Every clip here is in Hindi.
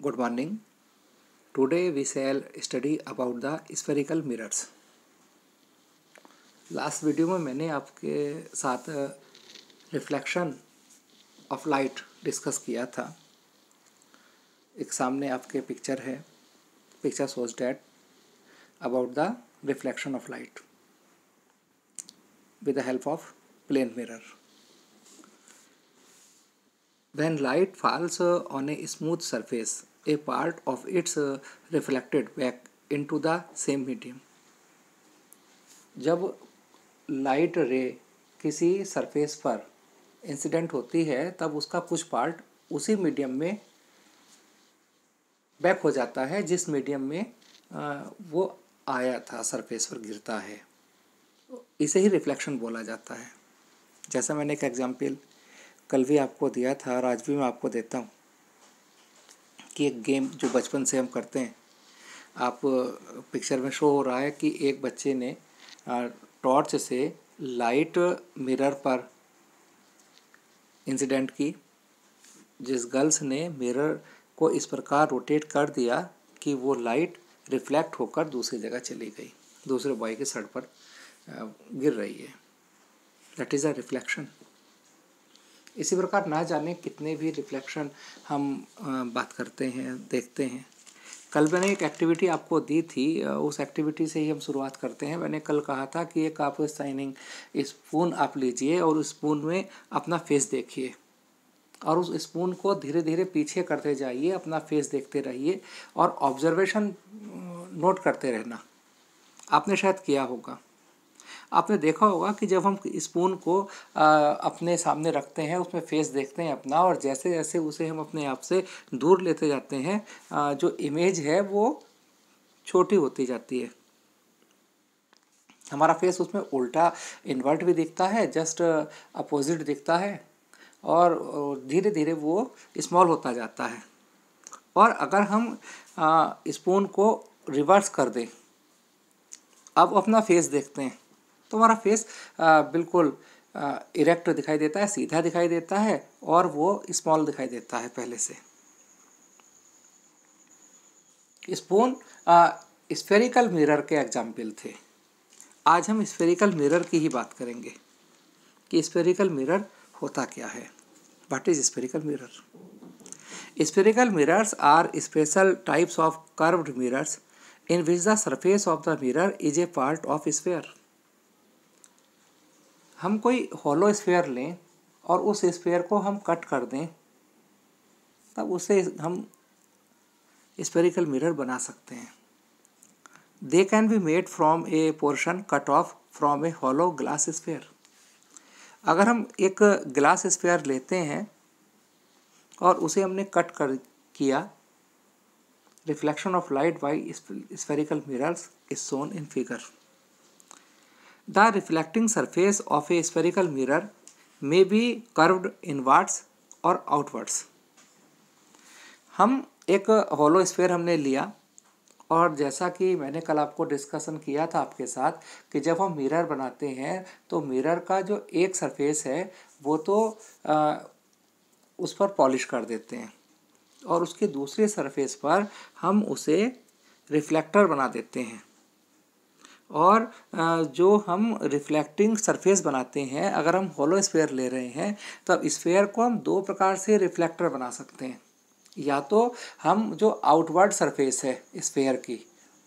Good morning. Today we shall study about the spherical mirrors. Last video में मैंने आपके साथ रिफ्लेक्शन ऑफ लाइट डिस्कस किया था. एक सामने आपके पिक्चर है. Picture shows that about the reflection of light with the help of plane mirror. When light falls on a smooth surface, a part of its reflected back into the same medium. जब लाइट रे किसी सरफेस पर इंसिडेंट होती है तब उसका कुछ पार्ट उसी मीडियम में बैक हो जाता है जिस मीडियम में वो आया था, सरफेस पर गिरता है. इसे ही रिफ्लेक्शन बोला जाता है. जैसा मैंने एक एग्जाम्पल कल भी आपको दिया था और आज भी मैं आपको देता हूँ कि एक गेम जो बचपन से हम करते हैं. आप पिक्चर में शो हो रहा है कि एक बच्चे ने टॉर्च से लाइट मिरर पर इंसिडेंट की. जिस गर्ल्स ने मिरर को इस प्रकार रोटेट कर दिया कि वो लाइट रिफ्लेक्ट होकर दूसरी जगह चली गई, दूसरे बॉय के सर पर गिर रही है. That is a reflection. इसी प्रकार ना जाने कितने भी रिफ्लेक्शन हम बात करते हैं, देखते हैं. कल मैंने एक एक्टिविटी आपको दी थी, उस एक्टिविटी से ही हम शुरुआत करते हैं. मैंने कल कहा था कि एक आप शाइनिंग स्पून आप लीजिए और उस स्पून में अपना फेस देखिए और उस स्पून को धीरे धीरे पीछे करते जाइए, अपना फेस देखते रहिए और ऑब्जर्वेशन नोट करते रहना. आपने शायद किया होगा. आपने देखा होगा कि जब हम स्पून को अपने सामने रखते हैं, उसमें फेस देखते हैं अपना, और जैसे जैसे उसे हम अपने आप से दूर लेते जाते हैं, जो इमेज है वो छोटी होती जाती है. हमारा फेस उसमें उल्टा इन्वर्ट भी दिखता है, जस्ट अपोजिट दिखता है, और धीरे धीरे वो स्मॉल होता जाता है. और अगर हम स्पून को रिवर्स कर दें, अब अपना फेस देखते हैं, तो हमारा फेस बिल्कुल इरेक्ट दिखाई देता है, सीधा दिखाई देता है और वो स्मॉल दिखाई देता है पहले से. स्पून स्फेरिकल मिरर के एग्जाम्पल थे. आज हम स्फेरिकल मिरर की ही बात करेंगे कि स्फेरिकल मिरर होता क्या है. What is spherical mirror? Spherical mirrors are special types of curved mirrors in which the surface of the mirror is a part of sphere. हम कोई हॉलो स्फेयर लें और उस स्फेयर को हम कट कर दें, तब उसे हम स्फेरिकल मिरर बना सकते हैं. They can be made from a portion cut off from a hollow glass sphere. अगर हम एक ग्लास स्फेयर लेते हैं और उसे हमने कट कर किया, reflection of light by spherical mirrors is shown in figure. The reflecting surface of a spherical mirror may be curved inwards or outwards. हम एक हॉलो स्फेयर हमने लिया और जैसा कि मैंने कल आपको डिस्कशन किया था आपके साथ कि जब हम मिरर बनाते हैं तो मिरर का जो एक सरफेस है वो तो उस पर पॉलिश कर देते हैं और उसके दूसरे सरफेस पर हम उसे रिफ्लेक्टर बना देते हैं. और जो हम रिफ्लेक्टिंग सरफेस बनाते हैं, अगर हम हॉलो स्फेयर ले रहे हैं तब स्फेयर को हम दो प्रकार से रिफ्लेक्टर बना सकते हैं. या तो हम जो आउटवर्ड सरफेस है स्फेयर की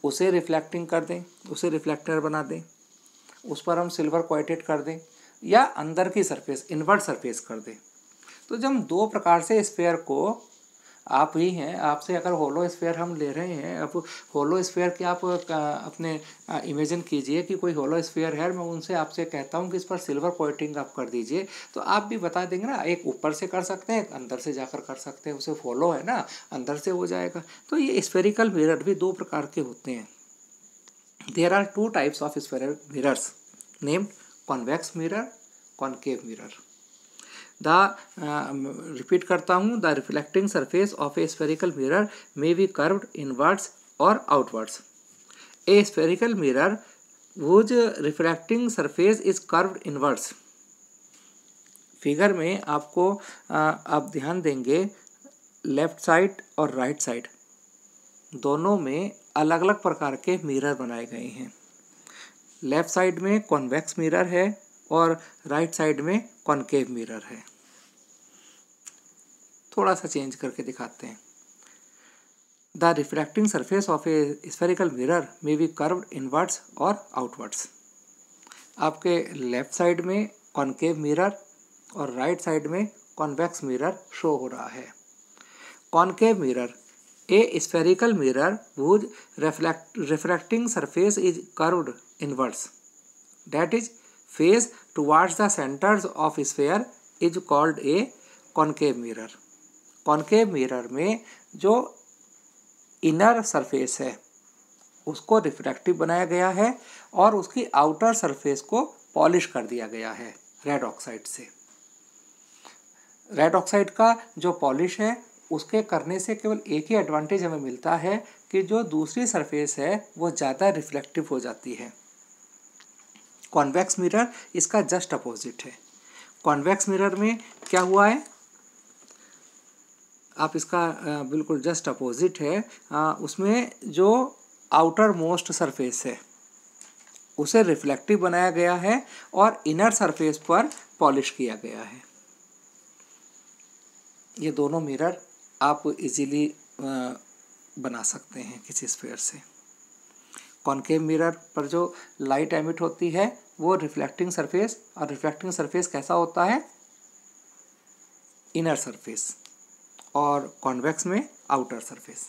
उसे रिफ्लेक्टिंग कर दें, उसे रिफ्लेक्टर बना दें, उस पर हम सिल्वर कोटेड कर दें, या अंदर की सरफेस इनवर्ड सरफेस कर दें. तो जब हम दो प्रकार से स्फेयर को, आप ही हैं, आपसे अगर होलो स्फेयर हम ले रहे हैं, अब होलो स्फेयर के आप अपने इमेजिन कीजिए कि कोई होलो स्फेयर है, मैं उनसे आपसे कहता हूं कि इस पर सिल्वर कोटिंग आप कर दीजिए, तो आप भी बता देंगे ना, एक ऊपर से कर सकते हैं, अंदर से जाकर कर सकते हैं, उसे होलो है ना, अंदर से हो जाएगा. तो ये स्फेरिकल मिरर भी दो प्रकार के होते हैं. There are two types of spherical mirrors named convex mirror, concave mirror. Repeat करता हूँ, the reflecting surface of a spherical mirror may be curved inwards और outwards. A spherical mirror whose reflecting surface is curved inwards. Figure में आपको आप ध्यान देंगे लेफ़्ट साइड और राइट साइड दोनों में अलग अलग प्रकार के मिरर बनाए गए हैं। लेफ़्ट साइड में कॉन्वेक्स मिरर है और राइट साइड में कॉनकेव मिरर है। थोड़ा सा चेंज करके दिखाते हैं। The refracting surface of a spherical mirror may be curved inwards और आउटवर्ड्स। आपके लेफ़्ट साइड में कॉनकेव मिरर और राइट साइड में कॉन्वेक्स मिरर शो हो रहा है। Concave mirror, A spherical mirror whose refracting surface is curved inwards, that is face towards the centers of sphere is called a concave mirror. Concave mirror में जो इनर सरफेस है उसको रिफ्रैक्टिव बनाया गया है और उसकी आउटर सरफेस को पॉलिश कर दिया गया है रेड ऑक्साइड से। रेड ऑक्साइड का जो पॉलिश है उसके करने से केवल एक ही एडवांटेज हमें मिलता है कि जो दूसरी सरफेस है वो ज़्यादा रिफ्लेक्टिव हो जाती है। कॉन्वेक्स मिरर इसका जस्ट अपोजिट है। कॉन्वेक्स मिरर में क्या हुआ है, आप इसका बिल्कुल जस्ट अपोजिट है। उसमें जो आउटर मोस्ट सरफेस है उसे रिफ्लेक्टिव बनाया गया है और इनर सरफेस पर पॉलिश किया गया है। ये दोनों मिरर आप इजीली बना सकते हैं किसी स्फीयर से। कॉनकेव मिरर पर जो लाइट एमिट होती है वो रिफ्लेक्टिंग सरफेस, और रिफ्लेक्टिंग सरफेस कैसा होता है, इनर सरफेस, और कॉन्वेक्स में आउटर सरफेस।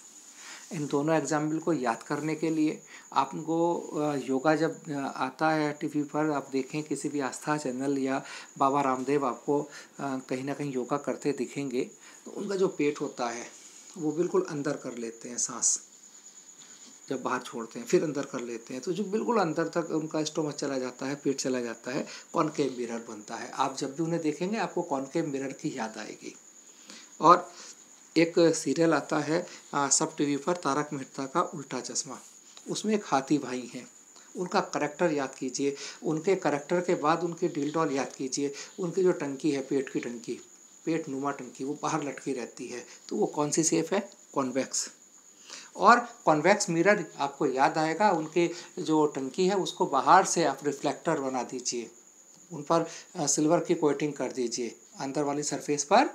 इन दोनों एग्जाम्पल को याद करने के लिए आपको योगा जब आता है टीवी पर, आप देखें किसी भी आस्था चैनल या बाबा रामदेव आपको कहीं ना कहीं योगा करते दिखेंगे, तो उनका जो पेट होता है वो बिल्कुल अंदर कर लेते हैं सांस, जब बाहर छोड़ते हैं फिर अंदर कर लेते हैं, तो जो बिल्कुल अंदर तक उनका स्टोमक चला जाता है, पेट चला जाता है, कॉनकेव मिरर बनता है। आप जब भी उन्हें देखेंगे आपको कॉनकेव मिरर की याद आएगी। और एक सीरियल आता है सब टीवी पर, तारक मेहता का उल्टा चश्मा, उसमें एक हाथी भाई हैं, उनका करैक्टर याद कीजिए, उनके करैक्टर के बाद उनकी डील डॉल याद कीजिए। उनकी जो टंकी है, पेट की टंकी, पेट नुमा टंकी, वो बाहर लटकी रहती है, तो वो कौन सी शेप है, कॉन्वेक्स। और कॉन्वेक्स मिरर आपको याद आएगा, उनके जो टंकी है उसको बाहर से आप रिफ्लेक्टर बना दीजिए, उन पर सिल्वर की कोटिंग कर दीजिए, अंदर वाली सरफेस पर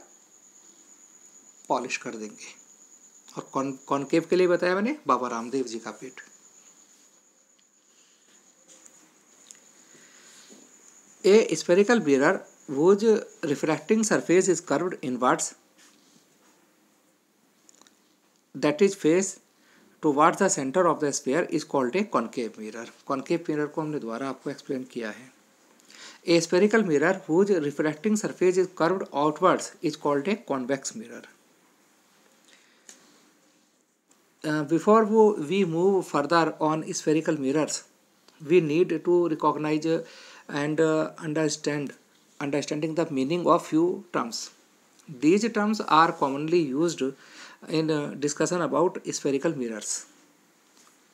पॉलिश कर देंगे। और कॉनकेव के लिए बताया मैंने बाबा रामदेव जी का पेट। A spherical mirror whose refracting surface is curved inwards, that is face towards the center of the sphere, is called a concave mirror. concave mirror को हमने दोबारा आपको एक्सप्लेन किया है। A spherical mirror whose refracting surface is curved outwards is called a convex mirror. Before we move further on spherical mirrors, we need to recognize and understanding the meaning of few terms. These terms are commonly used in discussion about spherical mirrors.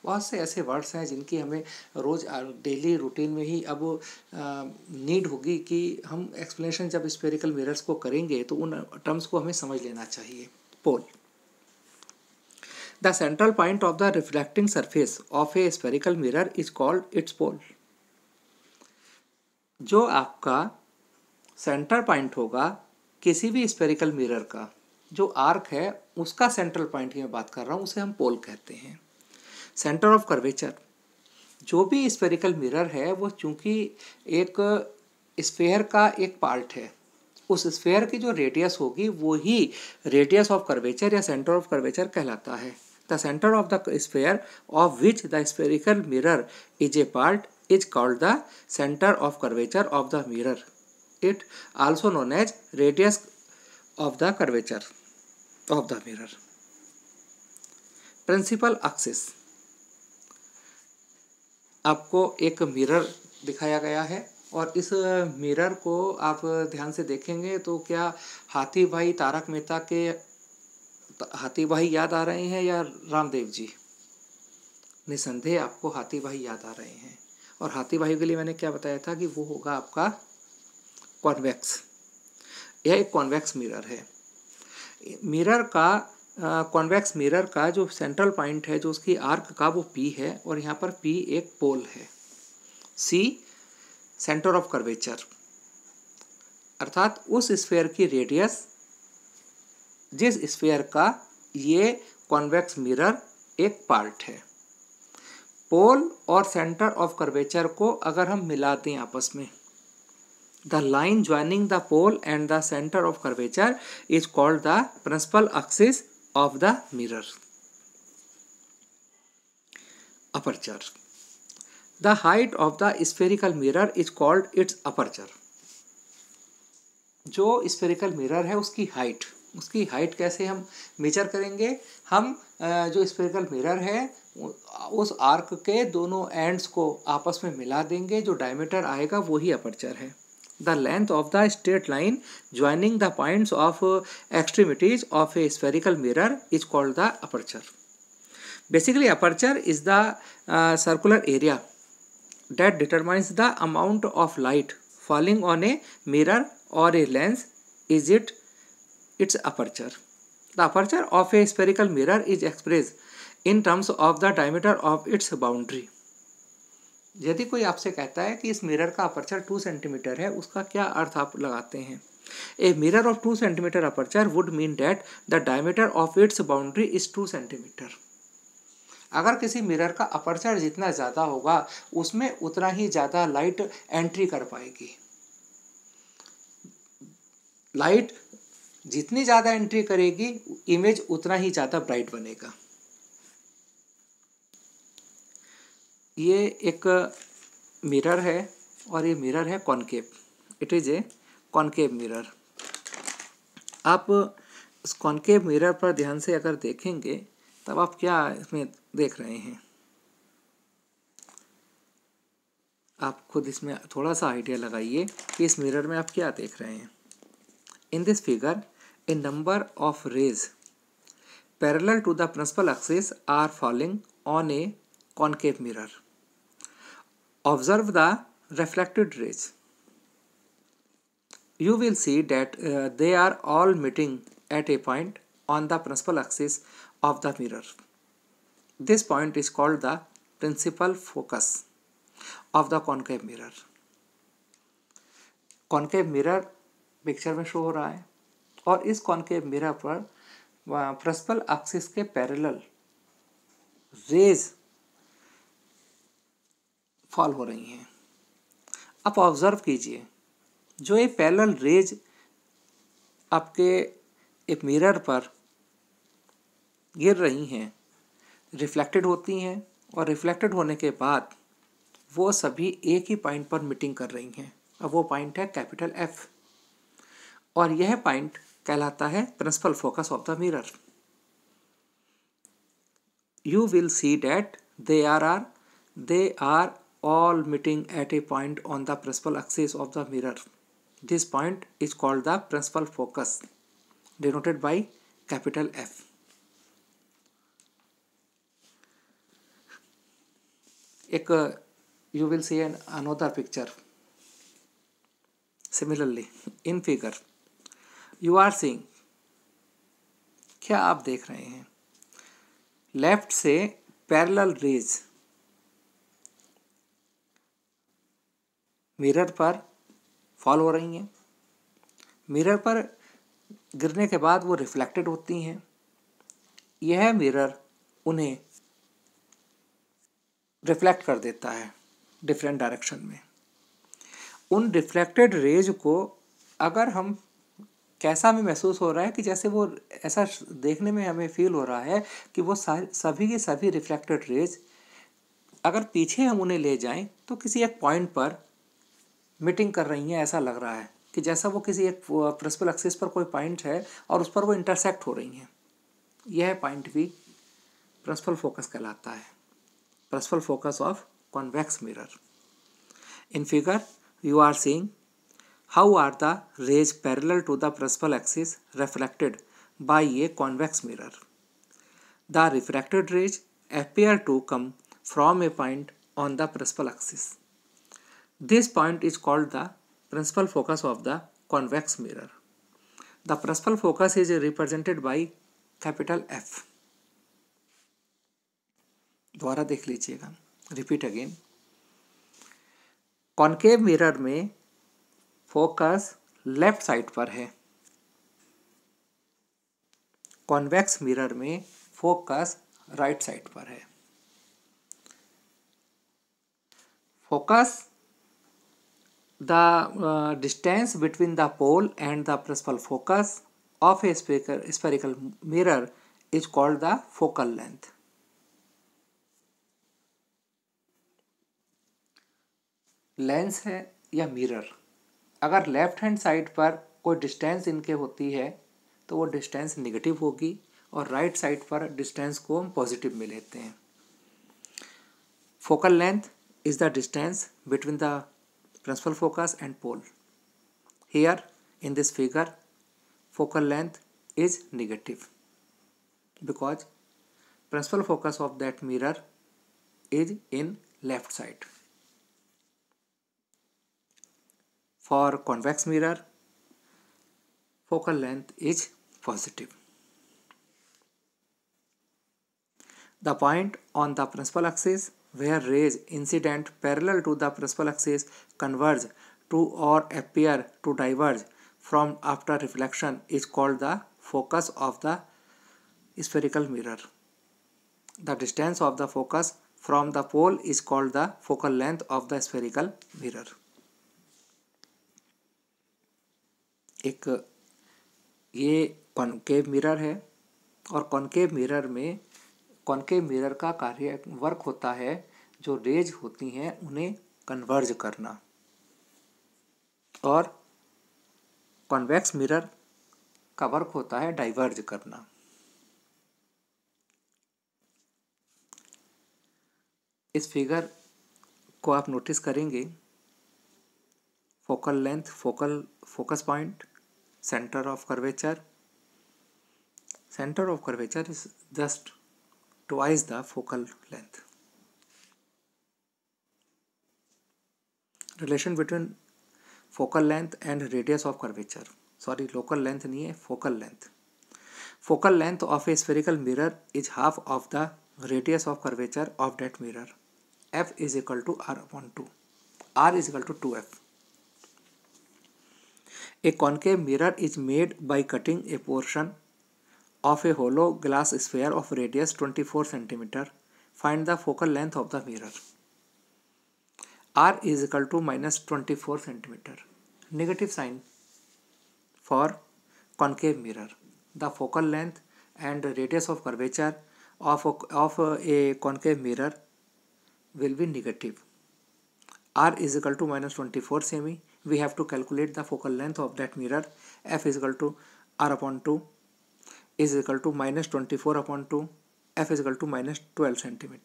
बहुत से ऐसे वर्ड्स हैं जिनकी हमें रोज़ डेली रूटीन में ही अब नीड होगी कि हम एक्सप्लेनेशन जब स्फेरिकल मिरर्स को करेंगे तो उन टर्म्स को हमें समझ लेना चाहिए। Pole, the central point of the reflecting surface of a spherical mirror is called its pole. जो आपका सेंटर पॉइंट होगा किसी भी स्फेरिकल मिरर का, जो आर्क है उसका सेंट्रल पॉइंट की मैं बात कर रहा हूँ, उसे हम पोल कहते हैं। सेंटर ऑफ कर्वेचर, जो भी स्फेरिकल मिरर है वो चूंकि एक स्फेयर का एक पार्ट है, उस स्फेयर की जो रेडियस होगी वो ही रेडियस ऑफ कर्वेचर या सेंटर ऑफ कर्वेचर कहलाता है। The centre of the sphere of which the spherical mirror is a part is called the centre of curvature of the mirror, it also known as radius of the curvature of the mirror. Principal axis, आपको एक मिरर दिखाया गया है और इस मिरर को आप ध्यान से देखेंगे तो क्या हाथी भाई तारक मेहता के हाथी भाई याद आ रहे हैं या रामदेव जी? निसंदेह आपको हाथी भाई याद आ रहे हैं। और हाथी भाई के लिए मैंने क्या बताया था कि वो होगा आपका कॉन्वेक्स। यह एक कॉन्वेक्स मिरर है। मिरर का कॉन्वेक्स मिरर का जो सेंट्रल पॉइंट है, जो उसकी आर्क का, वो P है, और यहाँ पर P एक पोल है, C सेंटर ऑफ कर्वेचर, अर्थात उस स्फीयर की रेडियस जिस स्फीयर का ये कॉन्वेक्स मिरर एक पार्ट है। पोल और सेंटर ऑफ कर्वेचर को अगर हम मिला दें आपस में, the line joining the pole and the centre of curvature is called the principal axis of the mirror. Aperture, the height of the spherical mirror is called its aperture. जो स्फेरिकल मिरर है उसकी हाइट कैसे हम मेजर करेंगे? हम जो स्फेरिकल मिरर है उस आर्क के दोनों एंड्स को आपस में मिला देंगे, जो डायमीटर आएगा वही अपर्चर है। The length of the straight line joining the points of extremities of a spherical mirror is called the aperture. Basically aperture is the circular area that determines the amount of light falling on a mirror or a lens is its aperture. The aperture of a spherical mirror is expressed in terms of the diameter of its boundary. यदि कोई आपसे कहता है कि इस मिरर का अपर्चर 2 सेंटीमीटर है, उसका क्या अर्थ आप लगाते हैं? A mirror of 2 centimeter aperture would mean that the diameter of its boundary is 2 centimeter. अगर किसी मिरर का अपर्चर जितना ज़्यादा होगा उसमें उतना ही ज़्यादा लाइट एंट्री कर पाएगी। लाइट जितनी ज़्यादा एंट्री करेगी इमेज उतना ही ज़्यादा ब्राइट बनेगा। ये एक मिरर है और ये मिरर है concave. It is a concave mirror. आप उस कॉनकेव मिरर पर ध्यान से अगर देखेंगे तब आप क्या इसमें देख रहे हैं? आप खुद इसमें थोड़ा सा आइडिया लगाइए कि इस मिरर में आप क्या देख रहे हैं। In this figure a number of rays parallel to the principal axis are falling on a concave mirror. Observe the reflected rays. You will see that they are all meeting at a point on the principal axis of the mirror. This point is called the principal focus of the concave mirror. Concave mirror picture में शो हो रहा है और इस concave mirror पर principal axis के पैरेलल रेज फॉल हो रही हैं। आप ऑब्जर्व कीजिए, जो ये पैरेलल रेज आपके एक मिरर पर गिर रही हैं, रिफ्लेक्टेड होती हैं और रिफ्लेक्टेड होने के बाद वो सभी एक ही पॉइंट पर मीटिंग कर रही हैं। अब वो पॉइंट है कैपिटल F और यह पॉइंट कहलाता है principal focus of the mirror. You will see that they are all meeting at a point on the principal axis of the mirror. This point is called the principal focus, denoted by capital F. You will see another picture. Similarly, in figure, you are seeing, क्या आप देख रहे हैं? लेफ्ट से पैरेलल रेज मिरर पर फॉल हो रही हैं। मिरर पर गिरने के बाद वो रिफ्लेक्टेड होती हैं। यह मिरर उन्हें रिफ्लेक्ट कर देता है डिफरेंट डायरेक्शन में। उन रिफ्लेक्टेड रेज को अगर हम कैसा हमें महसूस हो रहा है कि जैसे वो ऐसा देखने में हमें फील हो रहा है कि वो सभी के सभी रिफ्लेक्टेड रेज अगर पीछे हम उन्हें ले जाएं तो किसी एक पॉइंट पर मीटिंग कर रही हैं। ऐसा लग रहा है कि जैसा वो किसी एक प्रिंसिपल एक्सिस पर कोई पॉइंट है और उस पर वो इंटरसेक्ट हो रही हैं। यह पॉइंट भी प्रिंसिपल फोकस कहलाता है, principal focus of convex mirror. In figure you are seeing how are the rays parallel to the principal axis reflected by a convex mirror. The refracted rays appear to come from a point on the principal axis. This point is called the principal focus of the convex mirror. The principal focus is represented by capital F. दोबारा देख लीजिएगा, रिपीट अगेन। कॉनकेव मिरर में फोकस लेफ्ट साइड पर है, कॉन्वेक्स मिरर में फोकस राइट साइड पर है। Focus the distance between the pole and the principal focus of a spherical mirror is called the focal length. Lens है या मिरर, अगर लेफ्ट हैंड साइड पर कोई डिस्टेंस इनके होती है तो वो डिस्टेंस निगेटिव होगी और राइट साइड पर डिस्टेंस को हम पॉजिटिव में लेते हैं। Focal length is the distance between the principal focus and pole. Here in this figure focal length is negative because principal focus of that mirror is in left side. For convex mirror focal length is positive. The point on the principal axis where rays incident parallel to the principal axis converge to or appear to diverge from after reflection is called the focus of the spherical mirror. The distance of the focus from the pole is called the focal length of the spherical mirror. एक ये कॉनकेव मिरर है और कॉनकेव मिरर में कॉनकेव मिरर का कार्य वर्क होता है जो रेज होती हैं उन्हें कन्वर्ज करना, और कॉन्वेक्स मिरर का वर्क होता है डाइवर्ज करना। इस फिगर को आप नोटिस करेंगे, focal length, focus point, centre of curvature. Centre of curvature is just twice the focal length. Relation between focal length and radius of curvature. Sorry, local length नहीं है, focal length. Focal length of a spherical mirror is half of the radius of curvature of that mirror. F is equal to R upon 2. R is equal to 2F. A concave mirror is made by cutting a portion of a hollow glass sphere of radius 24 cm. Find the focal length of the mirror. R is equal to minus 24 cm. Negative sign for concave mirror. The focal length and radius of curvature of a concave mirror will be negative. R is equal to minus 24 cm. We have to calculate the focal length of that mirror. F is equal to R upon 2. is equal to minus 24 upon 2. F is equal to minus 12 cm.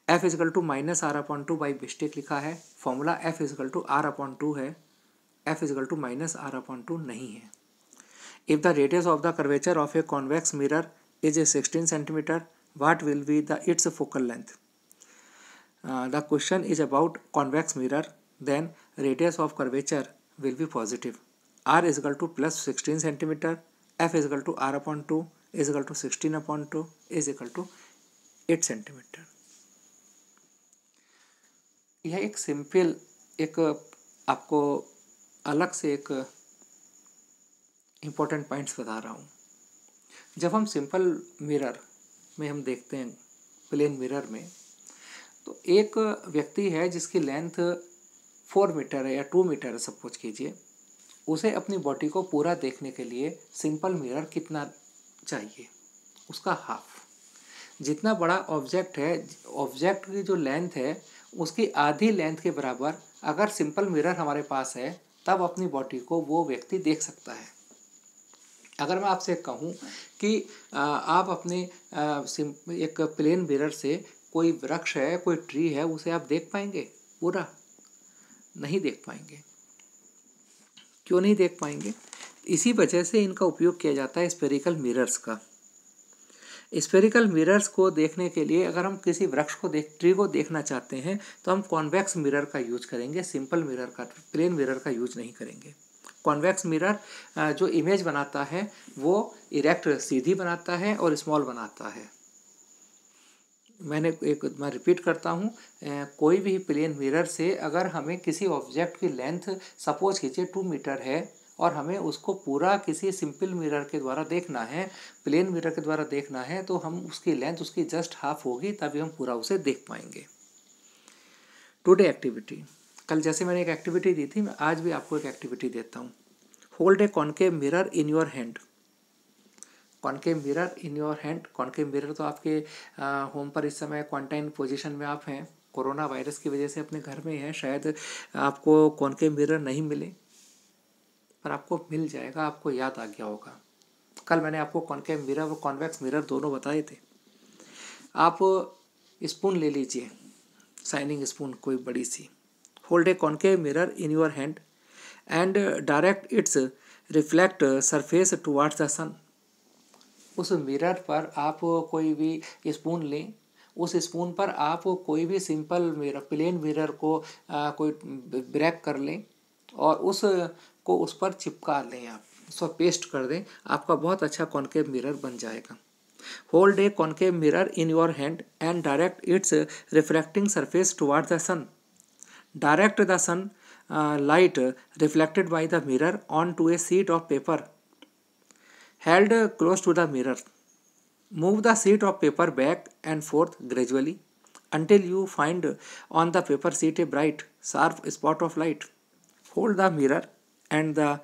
F is equal to minus R upon 2 by mistake लिखा है, formula F is equal to R upon 2 है, F is equal to minus R upon 2 नहीं है। If the radius of the curvature of a convex mirror is a 16 cm, what will be its focal length? The question is about convex mirror, then radius of curvature will be positive. R is equal to plus 16 cm. F is equal to R upon 2 is equal to 16 upon 2 is equal to 8 cm. यह एक सिंपल, एक आपको अलग से एक इम्पोर्टेंट पॉइंट्स बता रहा हूँ। जब हम सिंपल मिरर में हम देखते हैं, प्लेन मिरर में, तो एक व्यक्ति है जिसकी लेंथ 4 मीटर है या 2 मीटर है सपोज कीजिए, उसे अपनी बॉडी को पूरा देखने के लिए सिंपल मिरर कितना चाहिए? उसका हाफ। जितना बड़ा ऑब्जेक्ट है, ऑब्जेक्ट की जो लेंथ है उसकी आधी लेंथ के बराबर अगर सिंपल मिरर हमारे पास है, तब अपनी बॉडी को वो व्यक्ति देख सकता है। अगर मैं आपसे कहूँ कि आप अपने एक प्लेन मिरर से कोई वृक्ष है, कोई ट्री है, उसे आप देख पाएंगे? पूरा नहीं देख पाएंगे। क्यों नहीं देख पाएंगे? इसी वजह से इनका उपयोग किया जाता है स्फेरिकल मिरर्स का। स्फेरिकल मिरर्स को देखने के लिए अगर हम किसी वृक्ष को ट्री को देखना चाहते हैं तो हम कॉन्वेक्स मिरर का यूज करेंगे, सिंपल मिरर का, प्लेन मिरर का यूज नहीं करेंगे। कॉन्वेक्स मिरर जो इमेज बनाता है वो इरेक्ट सीधी बनाता है और स्मॉल बनाता है। मैं रिपीट करता हूँ, कोई भी प्लेन मिरर से अगर हमें किसी ऑब्जेक्ट की लेंथ सपोज कीजिए 2 मीटर है और हमें उसको पूरा किसी सिंपल मिरर के द्वारा देखना है, प्लेन मिरर के द्वारा देखना है, तो हम उसकी लेंथ उसकी जस्ट हाफ होगी, तभी हम पूरा उसे देख पाएंगे। टुडे एक्टिविटी, कल जैसे मैंने एक एक्टिविटी दी थी, मैं आज भी आपको एक एक्टिविटी देता हूँ। Hold a concave mirror in your hand. Concave mirror in your hand, concave mirror तो आपके होम पर इस समय क्वारंटाइन पोजीशन में आप हैं, कोरोना वायरस की वजह से अपने घर में हैं, शायद आपको कॉनकेव मिरर नहीं मिले, पर आपको मिल जाएगा, आपको याद आ गया होगा। कल मैंने आपको कॉनकेव मिरर और कॉन्वेक्स मिरर दोनों बताए थे। आप स्पून ले लीजिए, शाइनिंग स्पून कोई बड़ी सी। Hold a concave mirror in your hand and direct its reflect surface towards the sun. उस मिरर पर आप कोई भी स्पून लें, उस स्पून पर आप कोई भी सिंपल मिरर, प्लेन मिरर को कोई ब्रेक कर लें और उसको उस पर चिपका लें, आप उसको पेस्ट कर दें, आपका बहुत अच्छा कॉनकेव मिरर बन जाएगा। Hold a concave mirror in your hand and direct its reflecting surface towards the sun. Direct the sun light reflected by the mirror onto a sheet of paper held close to the mirror. Move the sheet of paper back and forth gradually until you find on the paper sheet a bright, sharp spot of light. Hold the mirror and the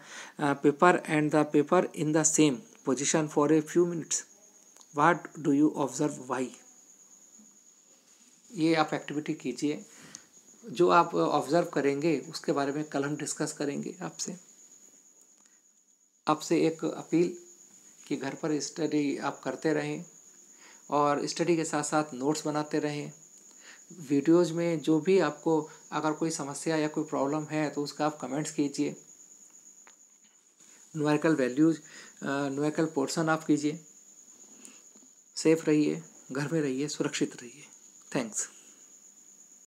paper in the same position for a few minutes. What do you observe? Why? ये आप एक्टिविटी कीजिए। जो आप ऑब्जर्व करेंगे उसके बारे में कल हम डिस्कस करेंगे आपसे एक अपील कि घर पर स्टडी आप करते रहें और स्टडी के साथ साथ नोट्स बनाते रहें। वीडियोज़ में जो भी आपको अगर कोई समस्या या कोई प्रॉब्लम है तो उसका आप कमेंट्स कीजिए। न्यूमेरिकल वैल्यूज़, न्यूमेरिकल पोर्शन आप कीजिए। सेफ रहिए, घर में रहिए, सुरक्षित रहिए। थैंक्स।